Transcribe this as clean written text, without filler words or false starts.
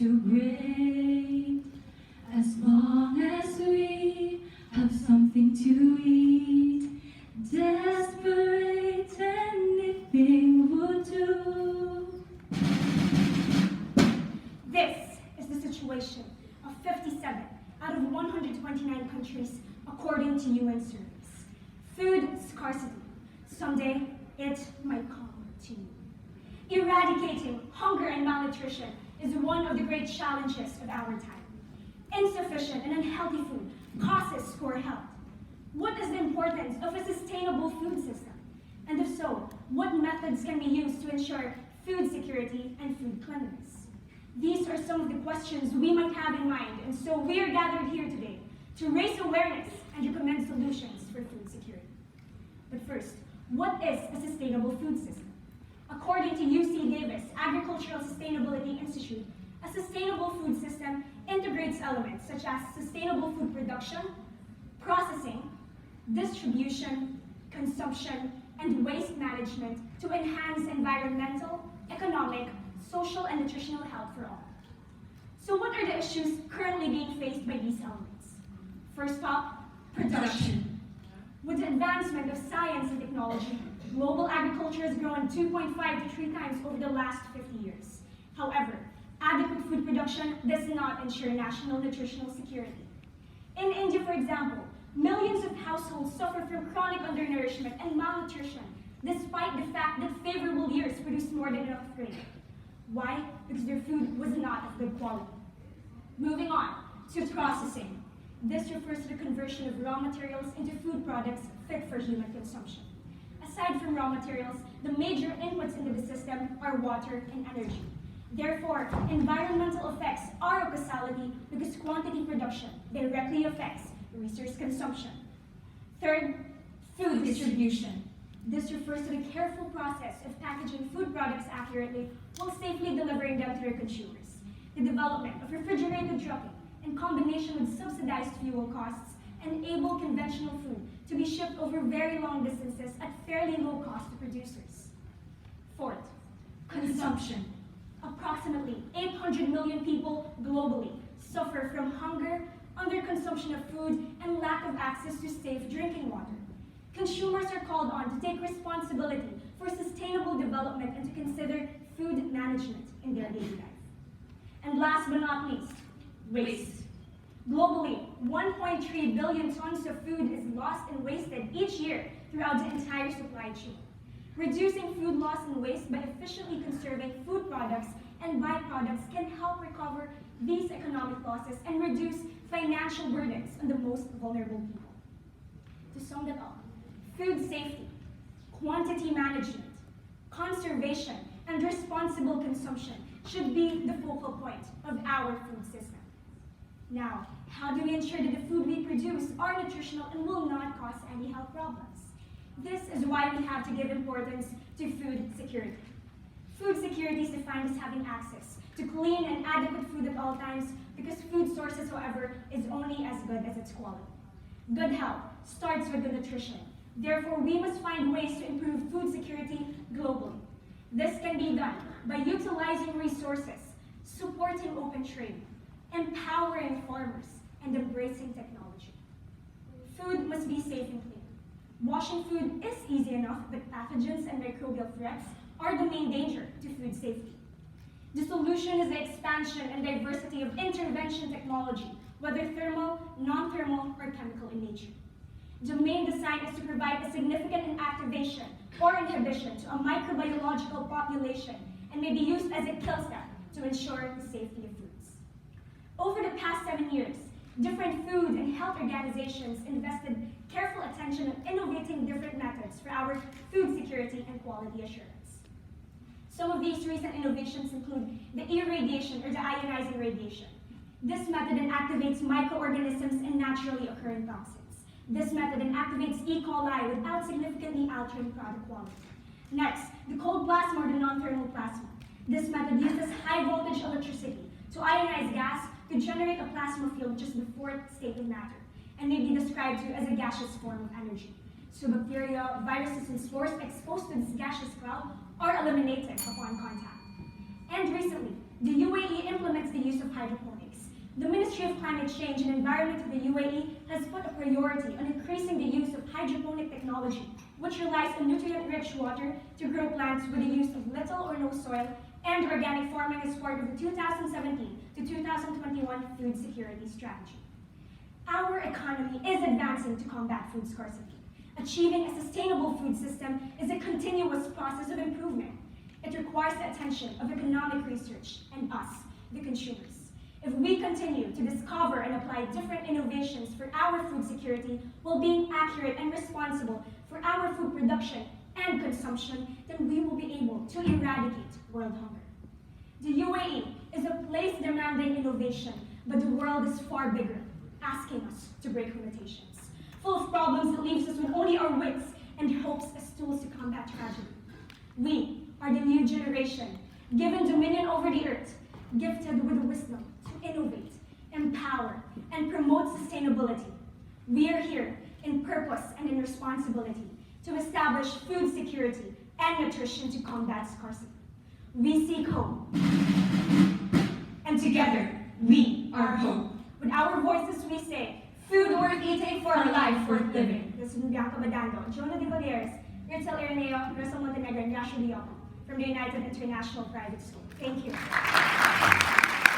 too great. As long as we have something to eat, desperate, anything would do. This is the situation of 57 out of 129 countries according to UN surveys. Food scarcity. Someday it might come to you. Eradicating hunger and malnutrition is one of the great challenges of our time. Insufficient and unhealthy food causes poor health. What is the importance of a sustainable food system? And if so, what methods can be used to ensure food security and food cleanliness? These are some of the questions we might have in mind, and so we are gathered here today to raise awareness and recommend solutions for food security. But first, what is a sustainable food system? According to UC Davis Agricultural Sustainability Institute, a sustainable food system integrates elements such as sustainable food production, processing, distribution, consumption, and waste management to enhance environmental, economic, social, and nutritional health for all. So what are the issues currently being faced by these elements? First up, production. With the advancement of science and technology, global agriculture has grown 2.5 to 3 times over the last 50 years. However, adequate food production does not ensure national nutritional security. In India, for example, millions of households suffer from chronic undernourishment and malnutrition, despite the fact that favorable years produce more than enough grain. Why? Because their food was not of good quality. Moving on to processing. This refers to the conversion of raw materials into food products fit for human consumption. Aside from raw materials, the major inputs into the system are water and energy. Therefore, environmental effects are of causality because quantity production directly affects resource consumption. Third, food distribution. This refers to the careful process of packaging food products accurately while safely delivering them to their consumers. The development of refrigerated trucking in combination with subsidized fuel costs enable conventional food to be shipped over very long distances at fairly low cost to producers. Fourth, consumption. Approximately 800 million people globally suffer from hunger, underconsumption of food, and lack of access to safe drinking water. Consumers are called on to take responsibility for sustainable development and to consider food management in their daily life. And last but not least, waste. Globally, 1.3 billion tons of food is lost and wasted each year throughout the entire supply chain. Reducing food loss and waste by efficiently conserving food products and byproducts can help recover these economic losses and reduce financial burdens on the most vulnerable people. To sum it up, food safety, quantity management, conservation, and responsible consumption should be the focal point of our food system. Now, how do we ensure that the food we produce are nutritional and will not cause any health problems? This is why we have to give importance to food security. Food security is defined as having access to clean and adequate food at all times because food sources, however, is only as good as its quality. Good health starts with good nutrition. Therefore, we must find ways to improve food security globally. This can be done by utilizing resources, supporting open trade, empowering farmers, and embracing technology. Food must be safe and clean. Washing food is easy enough, but pathogens and microbial threats are the main danger to food safety. The solution is the expansion and diversity of intervention technology, whether thermal, non-thermal, or chemical in nature. The main design is to provide a significant inactivation or inhibition to a microbiological population and may be used as a kill step to ensure the safety of foods. Over the past 7 years, different food and health organizations invested careful attention on innovating different methods for our food security and quality assurance. Some of these recent innovations include the irradiation or the ionizing radiation. This method inactivates microorganisms in naturally occurring toxins. This method inactivates E. coli without significantly altering product quality. Next, the cold plasma or the non-thermal plasma. This method uses high voltage electricity to ionize gas to generate a plasma field, which is the fourth state of matter, and may be described to as a gaseous form of energy. So bacteria, viruses, and spores exposed to this gaseous cloud are eliminated upon contact. And recently, The UAE implements the use of hydroponics. The Ministry of Climate Change and Environment of the UAE has put a priority on increasing the use of hydroponic technology, which relies on nutrient-rich water to grow plants with the use of little or no soil, and organic farming as part of the 2017 to 2021 food security strategy. Our economy is advancing to combat food scarcity. Achieving a sustainable food system is a continuous process of improvement. It requires the attention of economic research and us, the consumers. If we continue to discover and apply different innovations for our food security while being accurate and responsible for our food production and consumption, then we will be able to eradicate world hunger. The UAE is a place demanding innovation, but the world is far bigger, asking us to break limitations. Full of problems that leaves us with only our wits and hopes as tools to combat tragedy. We are the new generation, given dominion over the earth, gifted with the wisdom to innovate, empower, and promote sustainability. We are here in purpose and in responsibility to establish food security and nutrition to combat scarcity. We seek hope, and together we are hope. With our voices we say, food worth eating for a life worth living. This is Bianca Badando, Jonah De Villeres, Ritzl, Irineo, Russelle Montenegro, and Rashid Riopa from the United International Private School. Thank you.